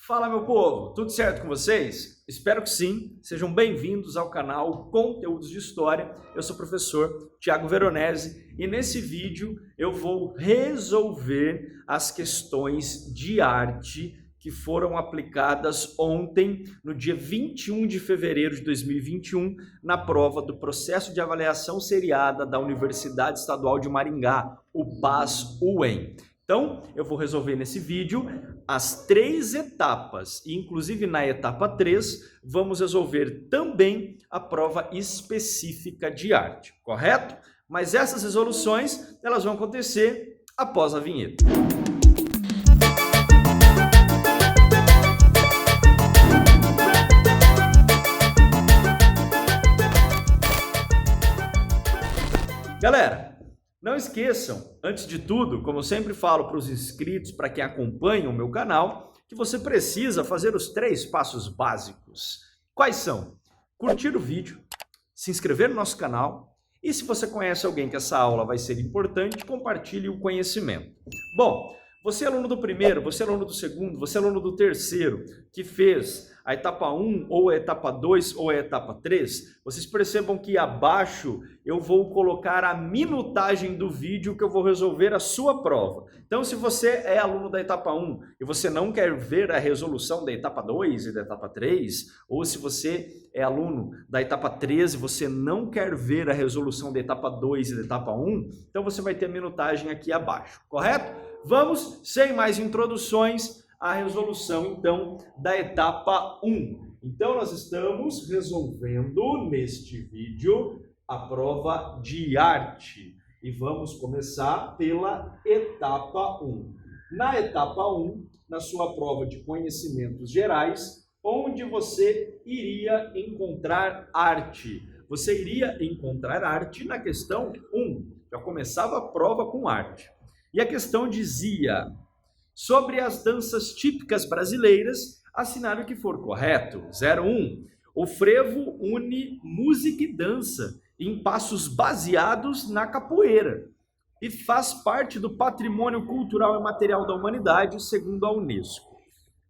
Fala, meu povo, tudo certo com vocês? Espero que sim. Sejam bem-vindos ao canal Conteúdos de História. Eu sou o professor Thiago Veronese e nesse vídeo eu vou resolver as questões de arte que foram aplicadas ontem, no dia 21 de fevereiro de 2021, na prova do Processo de Avaliação Seriada da Universidade Estadual de Maringá, o PAS-UEM. Então, eu vou resolver nesse vídeo as 3 etapas, e inclusive na etapa 3, vamos resolver também a prova específica de arte, correto? Mas essas resoluções, elas vão acontecer após a vinheta. Galera, não esqueçam, antes de tudo, como eu sempre falo para os inscritos, para quem acompanha o meu canal, que você precisa fazer os 3 passos básicos. Quais são? Curtir o vídeo, se inscrever no nosso canal e, se você conhece alguém que essa aula vai ser importante, compartilhe o conhecimento. Bom, você é aluno do primeiro, você é aluno do segundo, você é aluno do terceiro, que fez a etapa 1, ou a etapa 2, ou a etapa 3, vocês percebam que abaixo eu vou colocar a minutagem do vídeo que eu vou resolver a sua prova. Então, se você é aluno da etapa 1 e você não quer ver a resolução da etapa 2 e da etapa 3, ou se você é aluno da etapa 13 e você não quer ver a resolução da etapa 2 e da etapa 1, então você vai ter a minutagem aqui abaixo, correto? Vamos, sem mais introduções, à resolução, então, da etapa 1. Então, nós estamos resolvendo, neste vídeo, a prova de arte. E vamos começar pela etapa 1. Na etapa 1, na sua prova de conhecimentos gerais, onde você iria encontrar arte? Você iria encontrar arte na questão 1. Já começava a prova com arte. E a questão dizia: sobre as danças típicas brasileiras, assinale o que for correto. 01. O frevo une música e dança em passos baseados na capoeira e faz parte do patrimônio cultural e material da humanidade, segundo a Unesco.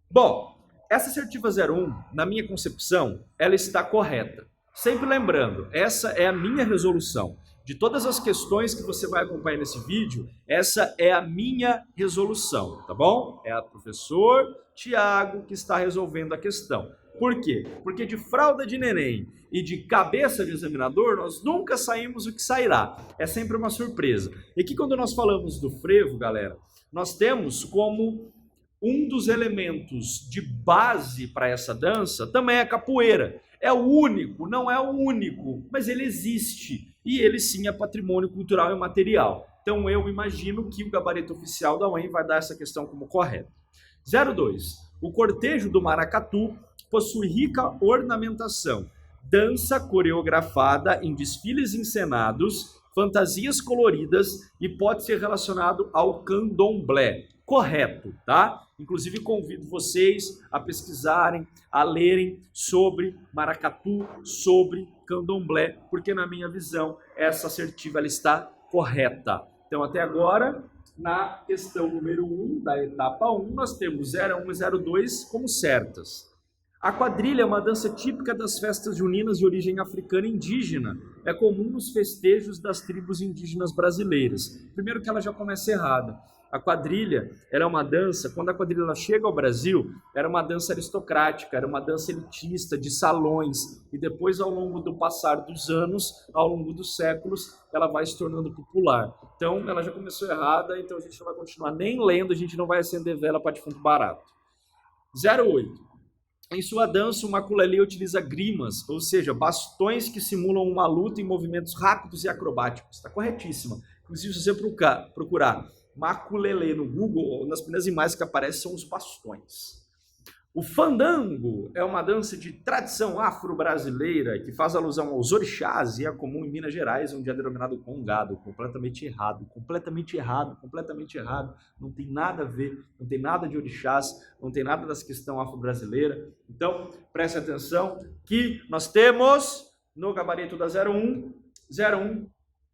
Bom, essa assertiva 01, na minha concepção, ela está correta. Sempre lembrando, essa é a minha resolução. De todas as questões que você vai acompanhar nesse vídeo, essa é a minha resolução, tá bom? É o professor Thiago que está resolvendo a questão. Por quê? Porque de fralda de neném e de cabeça de examinador, nós nunca saímos o que sairá. É sempre uma surpresa. E aqui, quando nós falamos do frevo, galera, nós temos como um dos elementos de base para essa dança também a capoeira. É o único, não é o único, mas ele existe. E ele sim é patrimônio cultural e material. Então eu imagino que o gabarito oficial da UEM vai dar essa questão como correta. 02. O cortejo do maracatu possui rica ornamentação, dança coreografada em desfiles encenados, fantasias coloridas e pode ser relacionado ao candomblé. Correto, tá? Inclusive convido vocês a pesquisarem, a lerem sobre maracatu, sobre candomblé, porque na minha visão essa assertiva ela está correta. Então até agora, na questão número 1 da etapa 1, nós temos 01 e 02 como certas. A quadrilha é uma dança típica das festas juninas de origem africana e indígena. É comum nos festejos das tribos indígenas brasileiras. Primeiro que ela já começa errada. A quadrilha era uma dança, quando a quadrilha ela chega ao Brasil, era uma dança aristocrática, era uma dança elitista, de salões. E depois, ao longo do passar dos anos, ao longo dos séculos, ela vai se tornando popular. Então, ela já começou errada, então a gente não vai continuar nem lendo, a gente não vai acender vela para defunto barato. 08. Em sua dança, o maculelê utiliza grimas, ou seja, bastões que simulam uma luta em movimentos rápidos e acrobáticos. Está corretíssima. Inclusive, se você procurar maculelê no Google, nas primeiras imagens que aparecem são os bastões. O fandango é uma dança de tradição afro-brasileira que faz alusão aos orixás e é comum em Minas Gerais, onde é denominado congado. Completamente errado, completamente errado, completamente errado. Não tem nada a ver, não tem nada de orixás, não tem nada dessa questão afro-brasileira. Então, preste atenção que nós temos no gabarito da 01, 01,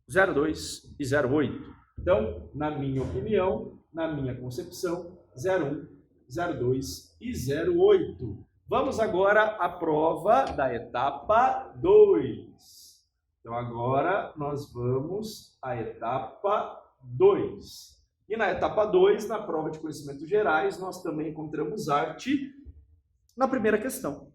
02 e 08. Então, na minha opinião, na minha concepção, 01 02 e 08. Vamos agora à prova da etapa 2. Então agora nós vamos à etapa 2. E na etapa 2, na prova de conhecimentos gerais, nós também encontramos arte na primeira questão.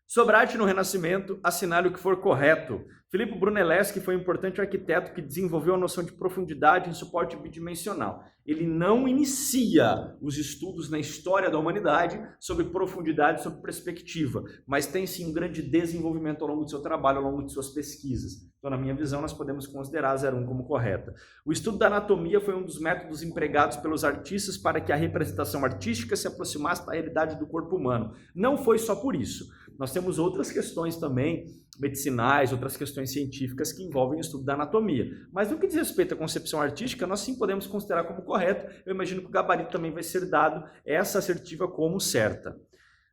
Sobre arte no Renascimento, assinale o que for correto. Filippo Brunelleschi foi um importante arquiteto que desenvolveu a noção de profundidade em suporte bidimensional. Ele não inicia os estudos na história da humanidade sobre profundidade, sobre perspectiva, mas tem sim um grande desenvolvimento ao longo do seu trabalho, ao longo de suas pesquisas. Então, na minha visão, nós podemos considerar a 01 como correta. O estudo da anatomia foi um dos métodos empregados pelos artistas para que a representação artística se aproximasse da realidade do corpo humano. Não foi só por isso. Nós temos outras questões também, medicinais, outras questões científicas que envolvem o estudo da anatomia. Mas no que diz respeito à concepção artística, nós sim podemos considerar como correto. Eu imagino que o gabarito também vai ser dado essa assertiva como certa.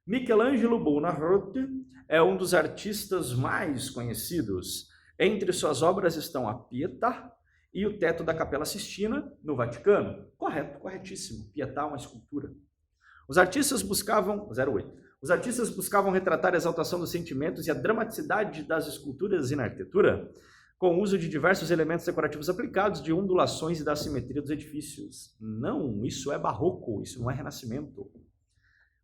Michelangelo Buonarroti é um dos artistas mais conhecidos. Entre suas obras estão a Pietà e o teto da Capela Sistina, no Vaticano. Correto, corretíssimo. Pietà é uma escultura. Os artistas buscavam... 08. Os artistas buscavam retratar a exaltação dos sentimentos e a dramaticidade das esculturas e na arquitetura, com o uso de diversos elementos decorativos aplicados, de ondulações e da simetria dos edifícios. Não, isso é barroco, isso não é renascimento.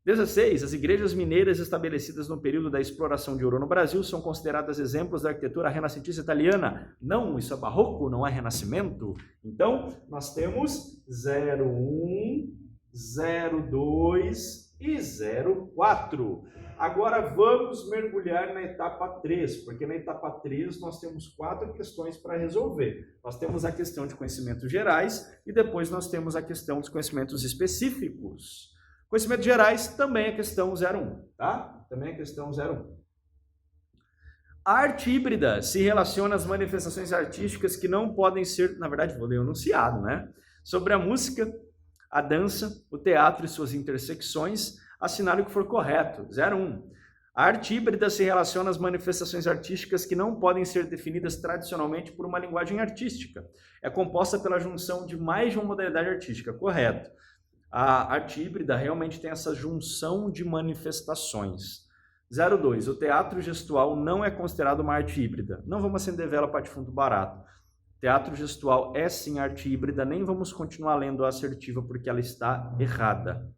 16. As igrejas mineiras estabelecidas no período da exploração de ouro no Brasil são consideradas exemplos da arquitetura renascentista italiana. Não, isso é barroco, não é renascimento. Então, nós temos 01, 02 e 04. Agora vamos mergulhar na etapa 3, porque na etapa 3 nós temos 4 questões para resolver. Nós temos a questão de conhecimentos gerais e depois nós temos a questão dos conhecimentos específicos. Conhecimentos gerais também é questão 01, tá? Também é questão 01. A arte híbrida se relaciona às manifestações artísticas que não podem ser, na verdade, vou ler o enunciado, né? Sobre a música, a dança, o teatro e suas intersecções, assinale o que for correto. 01. A arte híbrida se relaciona às manifestações artísticas que não podem ser definidas tradicionalmente por uma linguagem artística. É composta pela junção de mais de uma modalidade artística. Correto. A arte híbrida realmente tem essa junção de manifestações. 02. O teatro gestual não é considerado uma arte híbrida. Não vamos acender vela para defunto barato. Teatro gestual é sim arte híbrida, nem vamos continuar lendo a assertiva porque ela está errada.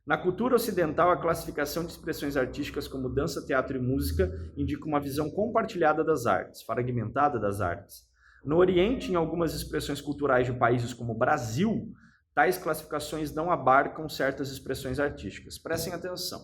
Na cultura ocidental, a classificação de expressões artísticas como dança, teatro e música indica uma visão compartilhada das artes, fragmentada das artes. No Oriente, em algumas expressões culturais de países como o Brasil, tais classificações não abarcam certas expressões artísticas. Prestem atenção.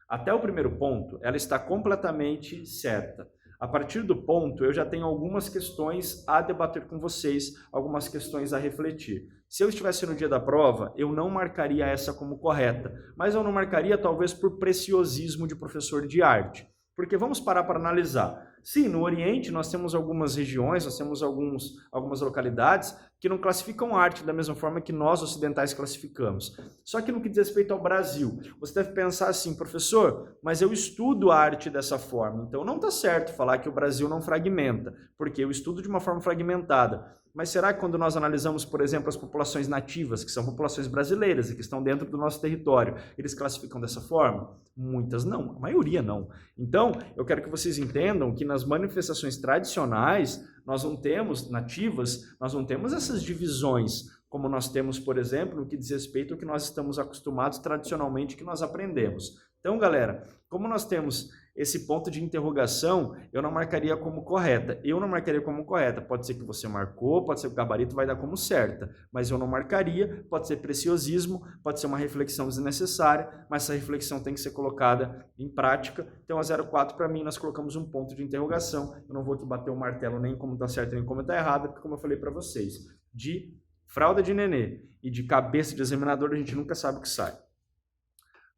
Até o primeiro ponto, ela está completamente certa. A partir do ponto, eu já tenho algumas questões a debater com vocês, algumas questões a refletir. Se eu estivesse no dia da prova, eu não marcaria essa como correta, mas eu não marcaria talvez por preciosismo de professor de arte. Porque vamos parar para analisar. Sim, no Oriente nós temos algumas regiões, nós temos algumas localidades que não classificam arte da mesma forma que nós ocidentais classificamos. Só que no que diz respeito ao Brasil, você deve pensar assim, professor, mas eu estudo a arte dessa forma, então não está certo falar que o Brasil não fragmenta, porque eu estudo de uma forma fragmentada. Mas será que quando nós analisamos, por exemplo, as populações nativas, que são populações brasileiras e que estão dentro do nosso território, eles classificam dessa forma? Muitas não, a maioria não. Então, eu quero que vocês entendam que nas manifestações tradicionais, nós não temos, nativas, nós não temos essas divisões, como nós temos, por exemplo, no que diz respeito ao que nós estamos acostumados tradicionalmente, que nós aprendemos. Então, galera, como nós temos esse ponto de interrogação, eu não marcaria como correta. Eu não marcaria como correta. Pode ser que você marcou, pode ser que o gabarito vai dar como certa, mas eu não marcaria, pode ser preciosismo, pode ser uma reflexão desnecessária, mas essa reflexão tem que ser colocada em prática. Então, a 04 para mim, nós colocamos um ponto de interrogação. Eu não vou aqui bater o martelo nem como está certo nem como está errado, porque como eu falei para vocês, de fralda de nenê e de cabeça de examinador, a gente nunca sabe o que sai.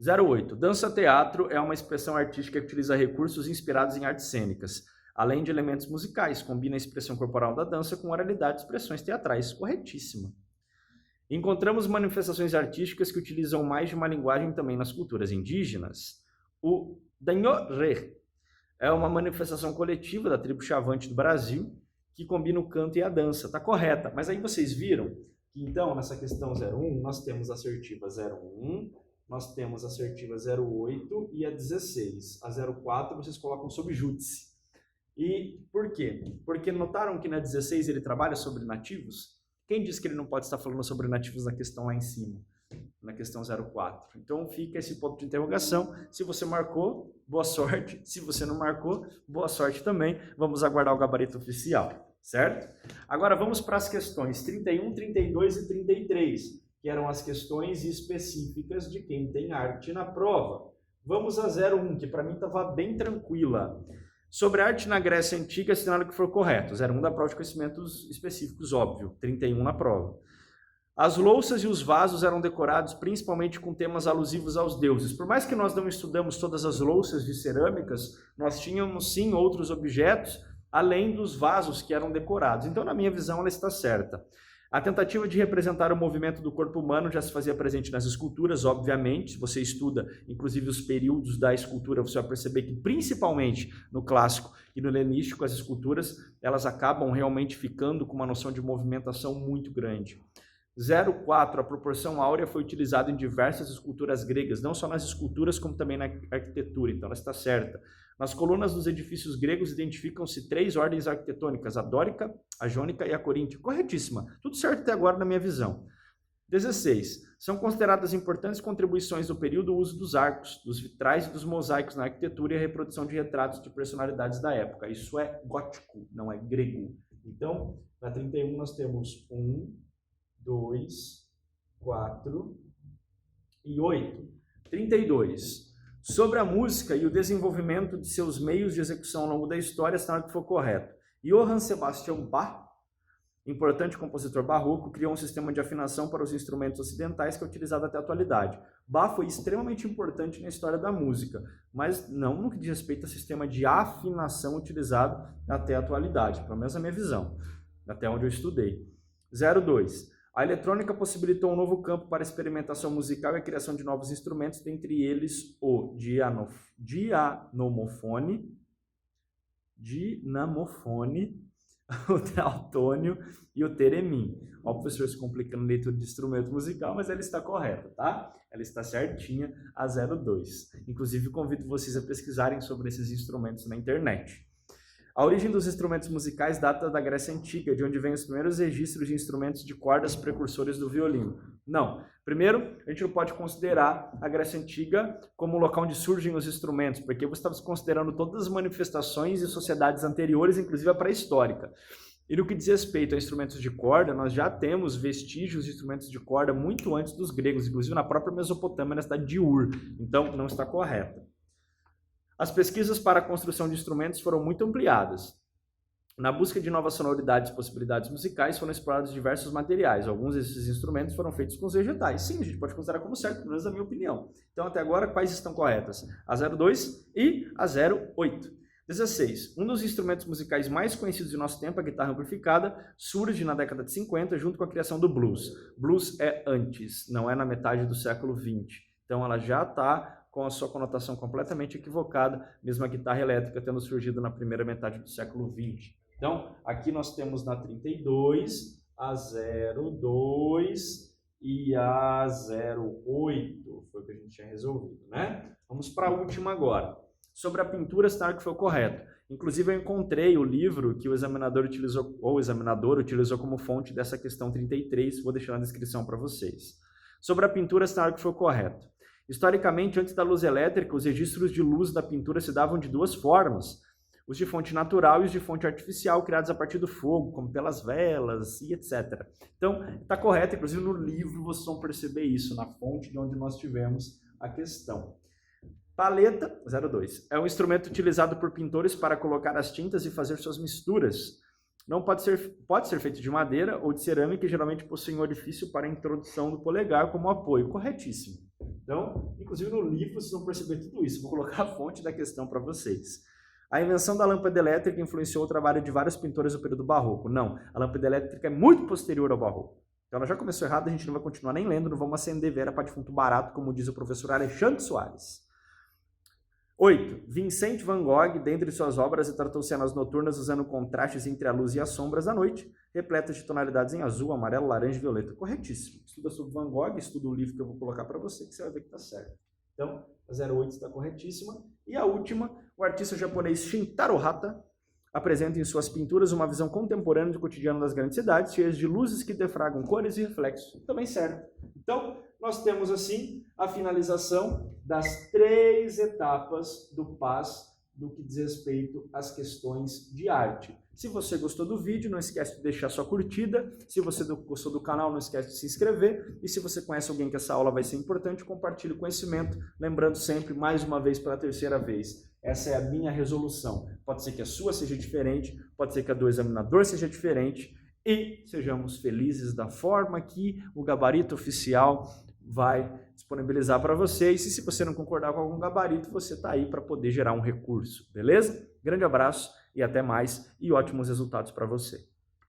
08. Dança-teatro é uma expressão artística que utiliza recursos inspirados em artes cênicas, além de elementos musicais. Combina a expressão corporal da dança com oralidade e expressões teatrais. Corretíssima. Encontramos manifestações artísticas que utilizam mais de uma linguagem também nas culturas indígenas. O danhorê é uma manifestação coletiva da tribo Chavante do Brasil que combina o canto e a dança. Está correta, mas aí vocês viram que então nessa questão 01 nós temos assertiva 01, nós temos a assertiva 08 e a 16. A 04 vocês colocam sob júdice. E por quê? Porque notaram que na 16 ele trabalha sobre nativos? Quem disse que ele não pode estar falando sobre nativos na questão lá em cima? Na questão 04. Então fica esse ponto de interrogação. Se você marcou, boa sorte. Se você não marcou, boa sorte também. Vamos aguardar o gabarito oficial, certo? Agora vamos para as questões 31, 32 e 33, que eram as questões específicas de quem tem arte na prova. Vamos a 01, que para mim estava bem tranquila. Sobre arte na Grécia Antiga, assinale o que for correto. 01 da prova de conhecimentos específicos, óbvio. 31 na prova. As louças e os vasos eram decorados principalmente com temas alusivos aos deuses. Por mais que nós não estudamos todas as louças de cerâmicas, nós tínhamos sim outros objetos, além dos vasos que eram decorados. Então, na minha visão, ela está certa. A tentativa de representar o movimento do corpo humano já se fazia presente nas esculturas, obviamente. Se você estuda, inclusive, os períodos da escultura, você vai perceber que, principalmente no clássico e no helenístico, as esculturas elas acabam realmente ficando com uma noção de movimentação muito grande. 04, a proporção áurea foi utilizada em diversas esculturas gregas, não só nas esculturas, como também na arquitetura, então ela está certa. Nas colunas dos edifícios gregos identificam-se 3 ordens arquitetônicas, a dórica, a jônica e a coríntia. Corretíssima, tudo certo até agora na minha visão. 16. São consideradas importantes contribuições do período o uso dos arcos, dos vitrais e dos mosaicos na arquitetura e a reprodução de retratos de personalidades da época. Isso é gótico, não é grego. Então, na 31 nós temos 1, 2, 4 e 8. 32. Sobre a música e o desenvolvimento de seus meios de execução ao longo da história, assinale que for correto. Johann Sebastian Bach, importante compositor barroco, criou um sistema de afinação para os instrumentos ocidentais que é utilizado até a atualidade. Bach foi extremamente importante na história da música, mas não no que diz respeito ao sistema de afinação utilizado até a atualidade, pelo menos a minha visão, até onde eu estudei. 02. A eletrônica possibilitou um novo campo para a experimentação musical e a criação de novos instrumentos, dentre eles o dinamofone, o trautônio e o teremim. Ó, o professor se complicando na leitura de instrumento musical, mas ela está correta, tá? Ela está certinha, a 02. Inclusive, convido vocês a pesquisarem sobre esses instrumentos na internet. A origem dos instrumentos musicais data da Grécia Antiga, de onde vêm os primeiros registros de instrumentos de cordas precursores do violino. Não. Primeiro, a gente não pode considerar a Grécia Antiga como o local onde surgem os instrumentos, porque você estava considerando todas as manifestações e sociedades anteriores, inclusive a pré-histórica. E no que diz respeito a instrumentos de corda, nós já temos vestígios de instrumentos de corda muito antes dos gregos, inclusive na própria Mesopotâmia, na cidade de Ur. Então, não está correta. As pesquisas para a construção de instrumentos foram muito ampliadas. Na busca de novas sonoridades e possibilidades musicais, foram explorados diversos materiais. Alguns desses instrumentos foram feitos com os vegetais. Sim, a gente pode considerar como certo, pelo menos na minha opinião. Então, até agora, quais estão corretas? A 02 e a 08. 16. Um dos instrumentos musicais mais conhecidos de nosso tempo, a guitarra amplificada, surge na década de 50 junto com a criação do blues. Blues é antes, não é na metade do século 20. Então, ela já está com a sua conotação completamente equivocada, mesmo a guitarra elétrica tendo surgido na primeira metade do século XX. Então, aqui nós temos na 32, a 02 e a 08. Foi o que a gente tinha resolvido, né? Vamos para a última agora. Sobre a pintura, está que foi correto. Inclusive, eu encontrei o livro que o examinador utilizou, ou o examinador utilizou como fonte dessa questão 33, vou deixar na descrição para vocês. Sobre a pintura, está que foi correto. Historicamente, antes da luz elétrica, os registros de luz da pintura se davam de duas formas. Os de fonte natural e os de fonte artificial, criados a partir do fogo, como pelas velas e etc. Então, está correto, inclusive no livro vocês vão perceber isso, na fonte de onde nós tivemos a questão. Paleta, 02, é um instrumento utilizado por pintores para colocar as tintas e fazer suas misturas. Não pode ser feito de madeira ou de cerâmica e geralmente possui um orifício para a introdução do polegar como apoio. Corretíssimo. Então, inclusive no livro vocês vão perceber tudo isso. Vou colocar a fonte da questão para vocês. A invenção da lâmpada elétrica influenciou o trabalho de vários pintores do período barroco. Não, a lâmpada elétrica é muito posterior ao barroco. Então ela já começou errado, a gente não vai continuar nem lendo, não vamos acender vera para defunto barato, como diz o professor Alexandre Soares. 8. Vincent van Gogh, dentre suas obras, retratou cenas noturnas usando contrastes entre a luz e as sombras da noite, repletas de tonalidades em azul, amarelo, laranja e violeta. Corretíssimo. Estuda sobre Van Gogh, estuda o livro que eu vou colocar para você, que você vai ver que está certo. Então, a 08 está corretíssima. E a última, o artista japonês Shintaro Hata apresenta em suas pinturas uma visão contemporânea do cotidiano das grandes cidades, cheias de luzes que defragam cores e reflexos. Também certo. Então, nós temos assim a finalização das 3 etapas do PAS do que diz respeito às questões de arte. Se você gostou do vídeo, não esquece de deixar sua curtida. Se você gostou do canal, não esquece de se inscrever. E se você conhece alguém que essa aula vai ser importante, compartilhe o conhecimento. Lembrando sempre, mais uma vez, pela 3ª vez, essa é a minha resolução. Pode ser que a sua seja diferente, pode ser que a do examinador seja diferente, e sejamos felizes da forma que o gabarito oficial vai disponibilizar para vocês. E se você não concordar com algum gabarito, você está aí para poder gerar um recurso, beleza? Grande abraço e até mais, e ótimos resultados para você.